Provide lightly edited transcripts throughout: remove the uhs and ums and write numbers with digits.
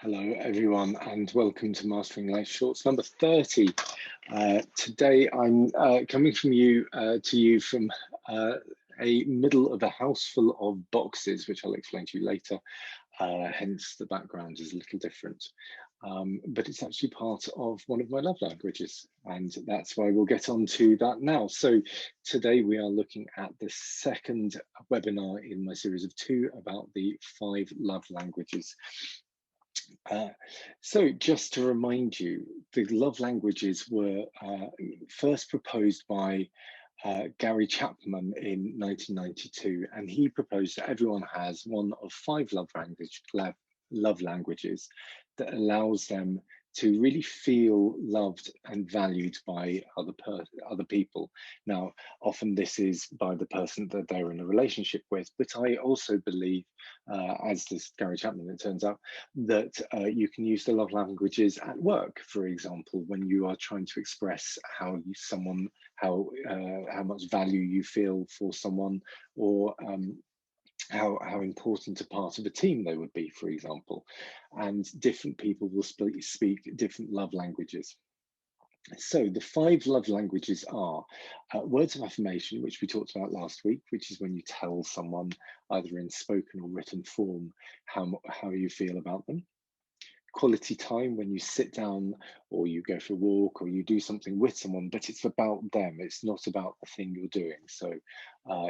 Hello, everyone, and welcome to Mastering Life Shorts number 30. Today, I'm coming from to you from a middle of a house full of boxes, which I'll explain to you later. Hence, the background is a little different. But it's actually part of one of my love languages, and that's why we'll get on to that now. So today we are looking at the second webinar in my series of 2 about the 5 love languages. So just to remind you, the love languages were first proposed by Gary Chapman in 1992, and he proposed that everyone has one of 5 love languages that allows them to really feel loved and valued by other people. Now, often this is by the person that they're in a relationship with, but I also believe, as does Gary Chapman, it turns out, that you can use the love languages at work, for example, when you are trying to express how much value you feel for someone, or how important a part of a team they would be, for example. And different people will speak different love languages. So the 5 love languages are words of affirmation, which we talked about last week, which is when you tell someone either in spoken or written form how you feel about them. Quality time, when you sit down or you go for a walk or you do something with someone, but it's about them, it's not about the thing you're doing. So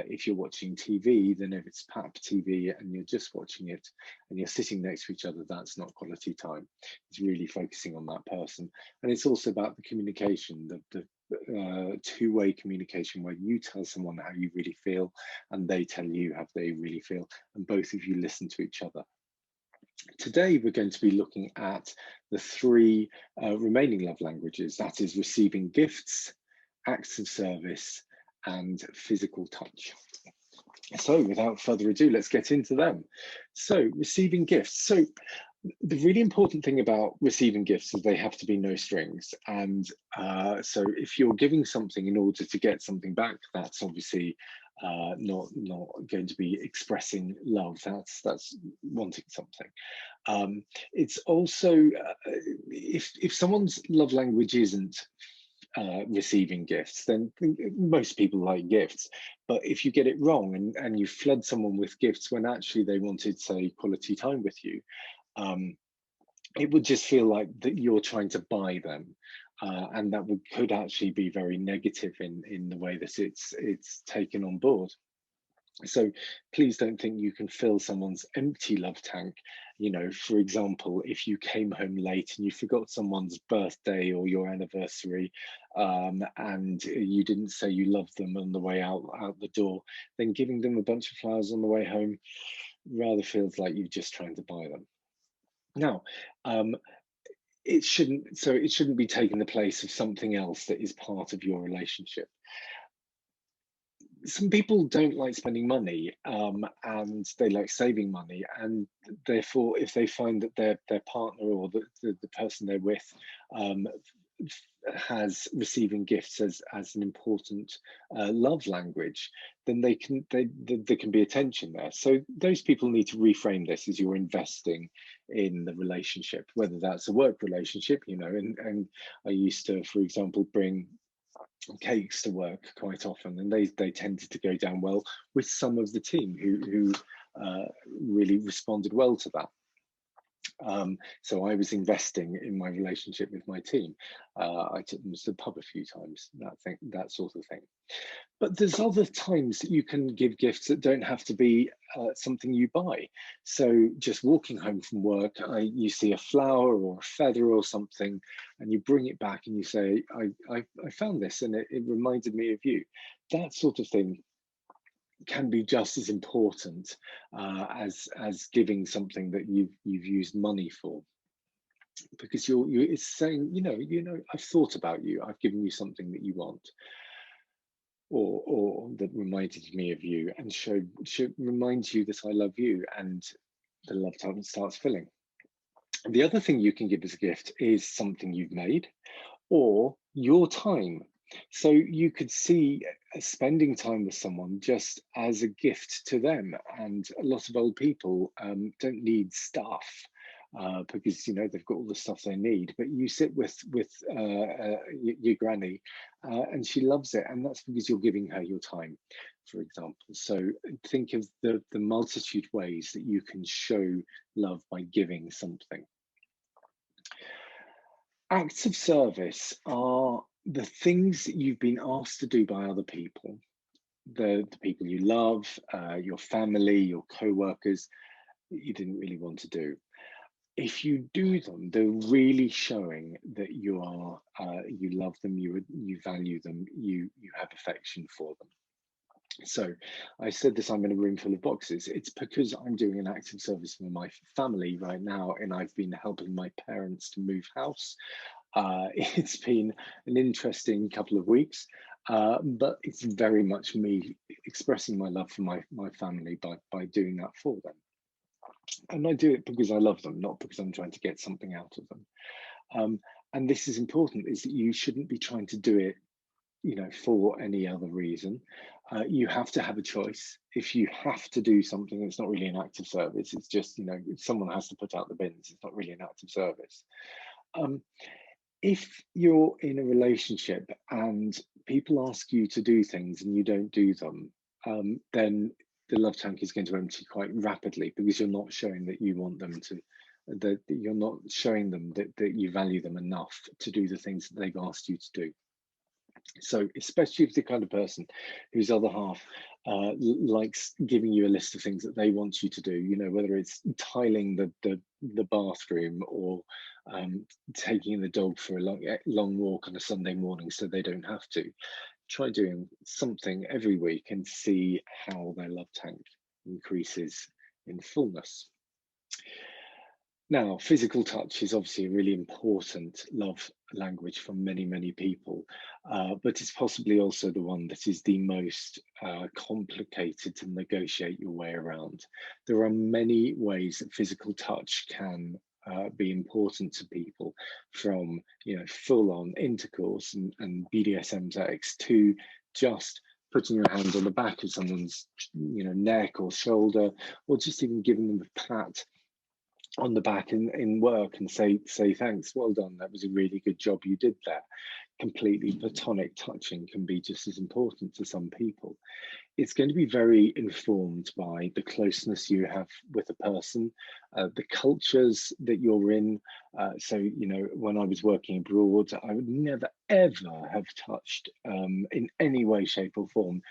if you're watching TV, then if it's PAP TV and you're just watching it and you're sitting next to each other, that's not quality time. It's really focusing on that person. And it's also about the communication, the two-way communication, where you tell someone how you really feel and they tell you how they really feel, and both of you listen to each other. Today, we're going to be looking at the 3 remaining love languages, that is receiving gifts, acts of service, and physical touch. So without further ado, let's get into them. So receiving gifts. So the really important thing about receiving gifts is they have to be no strings. And so if you're giving something in order to get something back, that's obviously not going to be expressing love. That's wanting something. It's also if someone's love language isn't receiving gifts, then most people like gifts. But if you get it wrong and you flood someone with gifts when actually they wanted, say, quality time with you, it would just feel like that you're trying to buy them. And that could actually be very negative in the way that it's taken on board. So please don't think you can fill someone's empty love tank. You know, for example, if you came home late and you forgot someone's birthday or your anniversary, and you didn't say you loved them on the way out the door, then giving them a bunch of flowers on the way home rather feels like you're just trying to buy them. Now, it shouldn't be taking the place of something else that is part of your relationship. Some people don't like spending money, and they like saving money, and therefore if they find that their partner or the person they're with has receiving gifts as an important love language, then there can be a tension there. So those people need to reframe this as you're investing in the relationship, whether that's a work relationship, you know, and I used to, for example, bring cakes to work quite often, and they tended to go down well with some of the team who really responded well to that. So I was investing in my relationship with my team. I took them to the pub a few times, that sort of thing. But there's other times that you can give gifts that don't have to be something you buy. So just walking home from work, you see a flower or a feather or something, and you bring it back and you say, I found this and it reminded me of you. That sort of thing can be just as important as giving something that you've used money for, because it's saying, you know, I've thought about you, I've given you something that you want, or that reminded me of you, and should remind you that I love you, and the love tank starts filling. The other thing you can give as a gift is something you've made, or your time. So you could see spending time with someone just as a gift to them. And a lot of old people don't need stuff. because they've got all the stuff they need. But you sit with your granny, and she loves it, and that's because you're giving her your time, for example. So think of the multitude ways that you can show love by giving something. Acts of service are the things that you've been asked to do by other people, the people you love, your family, your co-workers, that you didn't really want to do. If you do them, they're really showing that you love them, you value them, you have affection for them. So I said this, I'm in a room full of boxes. It's because I'm doing an active service for my family right now, and I've been helping my parents to move house. It's been an interesting couple of weeks, but it's very much me expressing my love for my family by doing that for them. And I do it because I love them, not because I'm trying to get something out of them. And this is important, is that you shouldn't be trying to do it for any other reason. You have to have a choice. If you have to do something, it's not really an active service. It's just, if someone has to put out the bins, it's not really an active service. If you're in a relationship and people ask you to do things and you don't do them, then the love tank is going to empty quite rapidly, because you're not showing that you want them to, that you're not showing them that you value them enough to do the things that they've asked you to do. So especially if the kind of person whose other half likes giving you a list of things that they want you to do, whether it's tiling the bathroom, or taking the dog for a long walk on a Sunday morning so they don't have to. Try doing something every week and see how their love tank increases in fullness. Now, physical touch is obviously a really important love language for many, many people, but it's possibly also the one that is the most complicated to negotiate your way around. There are many ways that physical touch can be important to people, from full-on intercourse and BDSM sex, to just putting your hand on the back of someone's neck or shoulder, or just even giving them a pat on the back in work and say thanks, well done, that was a really good job you did there. Completely platonic touching can be just as important to some people. It's going to be very informed by the closeness you have with a person, the cultures that you're in. So, when I was working abroad, I would never, ever have touched in any way, shape or form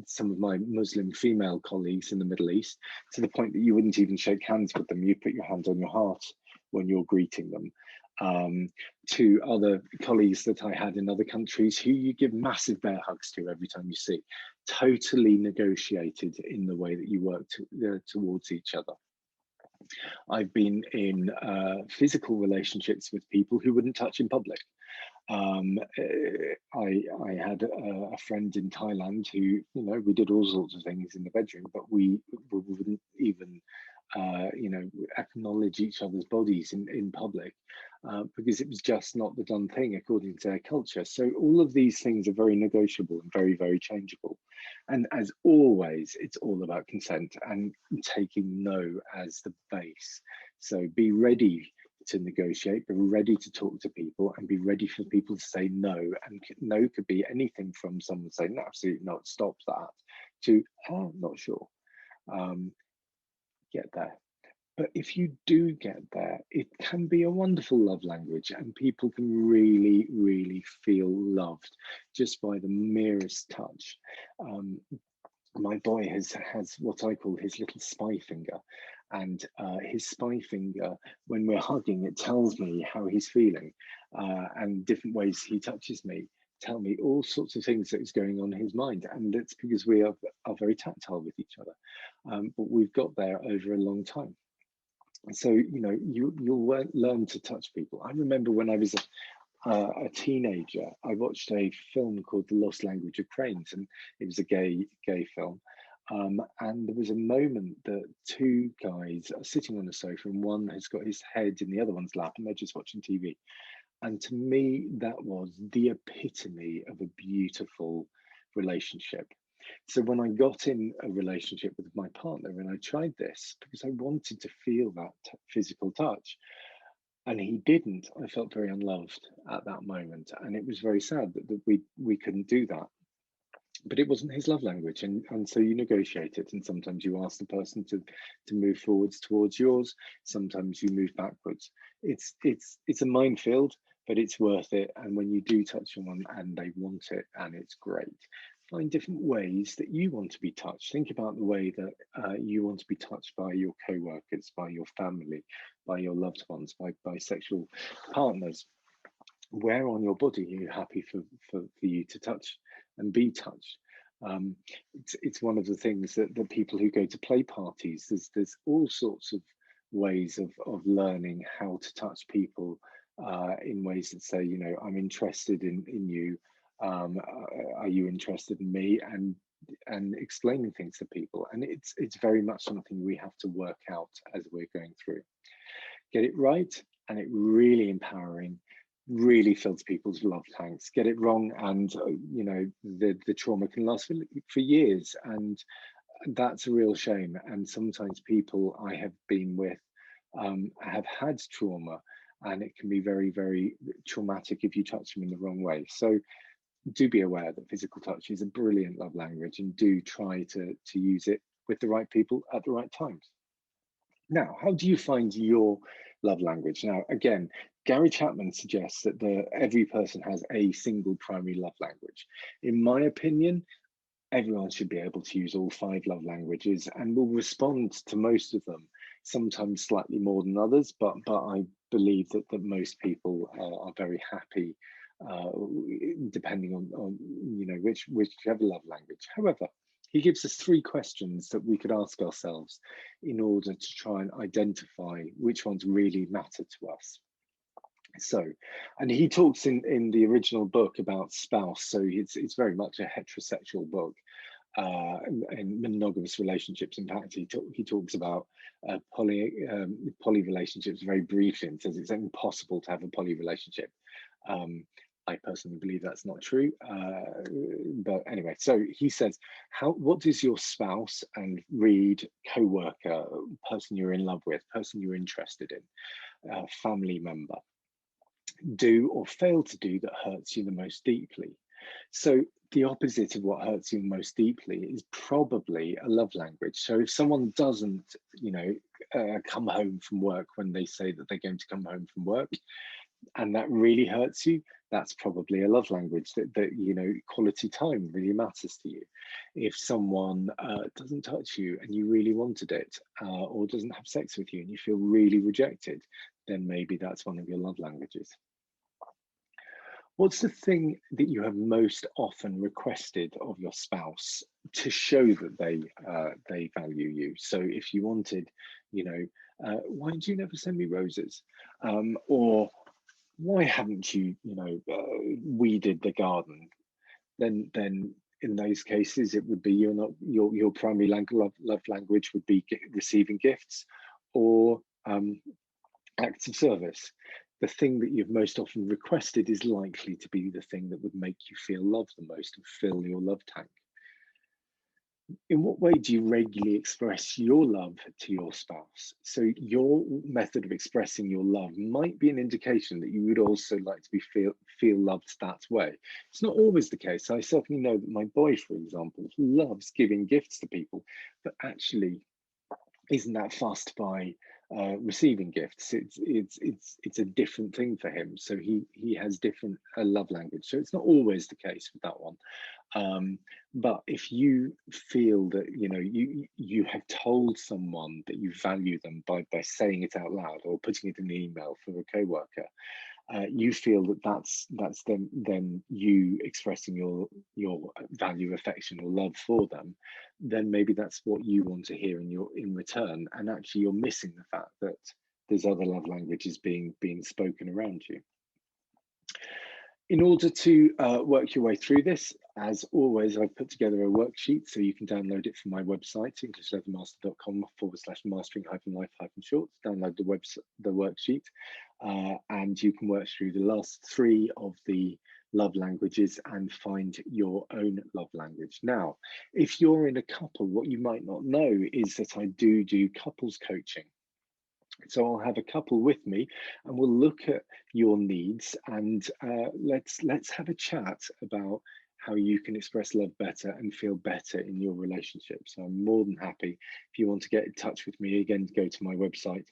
some of my Muslim female colleagues in the Middle East, to the point that you wouldn't even shake hands with them. You put your hand on your heart when you're greeting them. To other colleagues that I had in other countries, who you give massive bear hugs to every time you see. Totally negotiated in the way that you work towards each other. I've been in physical relationships with people who wouldn't touch in public. I had a friend in Thailand who, we did all sorts of things in the bedroom, but we wouldn't even acknowledge each other's bodies in public, because it was just not the done thing according to their culture. So all of these things are very negotiable and very, very changeable. And as always, it's all about consent and taking no as the base. So be ready to negotiate, be ready to talk to people, and be ready for people to say no. And no could be anything from someone saying, no, absolutely not, stop that, to, oh, not sure. Get there. But if you do get there, it can be a wonderful love language, and people can really, really feel loved just by the merest touch. My boy has what I call his little spy finger, and his spy finger, when we're hugging, it tells me how he's feeling, and different ways he touches me tell me all sorts of things that is going on in his mind, and it's because we are very tactile with each other, but we've got there over a long time. So you'll learn to touch people. I remember when I was a teenager, I watched a film called The Lost Language of Cranes, and it was a gay film. And there was a moment that two guys are sitting on a sofa, and one has got his head in the other one's lap, and they're just watching TV. And to me, that was the epitome of a beautiful relationship. So when I got in a relationship with my partner and I tried this because I wanted to feel that physical touch, and he didn't, I felt very unloved at that moment, and it was very sad that we couldn't do that. But it wasn't his love language, and so you negotiate it, and sometimes you ask the person to move forwards towards yours, sometimes you move backwards. It's a minefield, but it's worth it. And when you do touch someone and they want it, and it's great, find different ways that you want to be touched. Think about the way that you want to be touched by your co-workers, by your family, by your loved ones, by sexual partners. Where on your body are you happy for you to touch and be touched? It's one of the things that people who go to play parties, there's all sorts of ways of learning how to touch people in ways that say, you know, I'm interested in you. Are you interested in me? And explaining things to people. And it's very much something we have to work out as we're going through. Get it right, and it really empowering, really fills people's love tanks. Get it wrong, and you know, the trauma can last for years, and that's a real shame. And sometimes people I have been with have had trauma, and it can be very, very traumatic if you touch them in the wrong way. So do be aware that physical touch is a brilliant love language, and do try to use it with the right people at the right times. Now, how do you find your love language? Now, again, Gary Chapman suggests that every person has a single primary love language. In my opinion, everyone should be able to use all 5 love languages and will respond to most of them, sometimes slightly more than others, but I believe that most people are very happy depending on you know whichever love language. However, he gives us 3 questions that we could ask ourselves in order to try and identify which ones really matter to us. So, and he talks in the original book about spouse, so it's very much a heterosexual book, in monogamous relationships. In fact, he talks about poly relationships very briefly, and says it's impossible to have a poly relationship. I personally believe that's not true, but anyway. So he says, what does your spouse and read, co-worker, person you're in love with, person you're interested in, family member, do or fail to do that hurts you the most deeply? So the opposite of what hurts you most deeply is probably a love language. So if someone doesn't, you know, come home from work when they say that they're going to come home from work, and that really hurts you, that's probably a love language, that you know, quality time really matters to you. If someone doesn't touch you and you really wanted it, or doesn't have sex with you and you feel really rejected, then maybe that's one of your love languages. What's the thing that you have most often requested of your spouse to show that they value you? So if you wanted, you know, why do you never send me roses? Or why haven't you, you know, weeded the garden? Then in those cases, it would be you're not your primary love language would be receiving gifts, or acts of service. The thing that you've most often requested is likely to be the thing that would make you feel loved the most and fill your love tank. In what way do you regularly express your love to your spouse? So your method of expressing your love might be an indication that you would also like to feel loved that way. It's not always the case. I certainly know that my boy, for example, loves giving gifts to people, but actually isn't that fussed by receiving gifts. It's a different thing for him. So he has different love language. So it's not always the case with that one. But if you feel that you know you have told someone that you value them by saying it out loud or putting it in an email for a coworker, you feel that that's then you expressing your value, affection, or love for them, then maybe that's what you want to hear in return. And actually, you're missing the fact that there's other love languages being spoken around you. In order to work your way through this, as always, I've put together a worksheet, so you can download it from my website, englishleathermaster.com/mastering-life-shorts. Download the worksheet, and you can work through the last 3 of the love languages and find your own love language. Now, if you're in a couple, what you might not know is that I do couples coaching. So I'll have a couple with me, and we'll look at your needs, and let's have a chat about how you can express love better and feel better in your relationship. So I'm more than happy if you want to get in touch with me. Again, go to my website,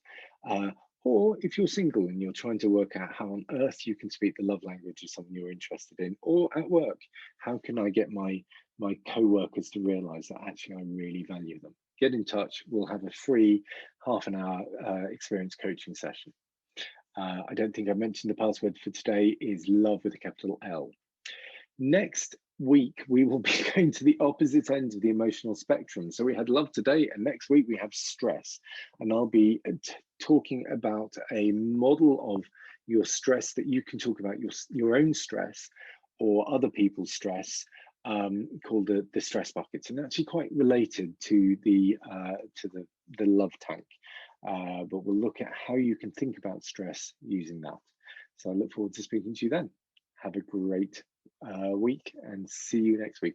uh, or if you're single and you're trying to work out how on earth you can speak the love language of someone you're interested in, or at work, how can I get my co-workers to realize that actually I really value them. Get in touch. We'll have a free half an hour experience coaching session. I don't think I mentioned the password for today is love with a capital L. Next week, we will be going to the opposite end of the emotional spectrum. So we had love today, and next week we have stress. And I'll be talking about a model of your stress that you can talk about your own stress or other people's stress, called the stress buckets, and actually quite related to the love tank. But we'll look at how you can think about stress using that. So I look forward to speaking to you then. Have a great week and see you next week.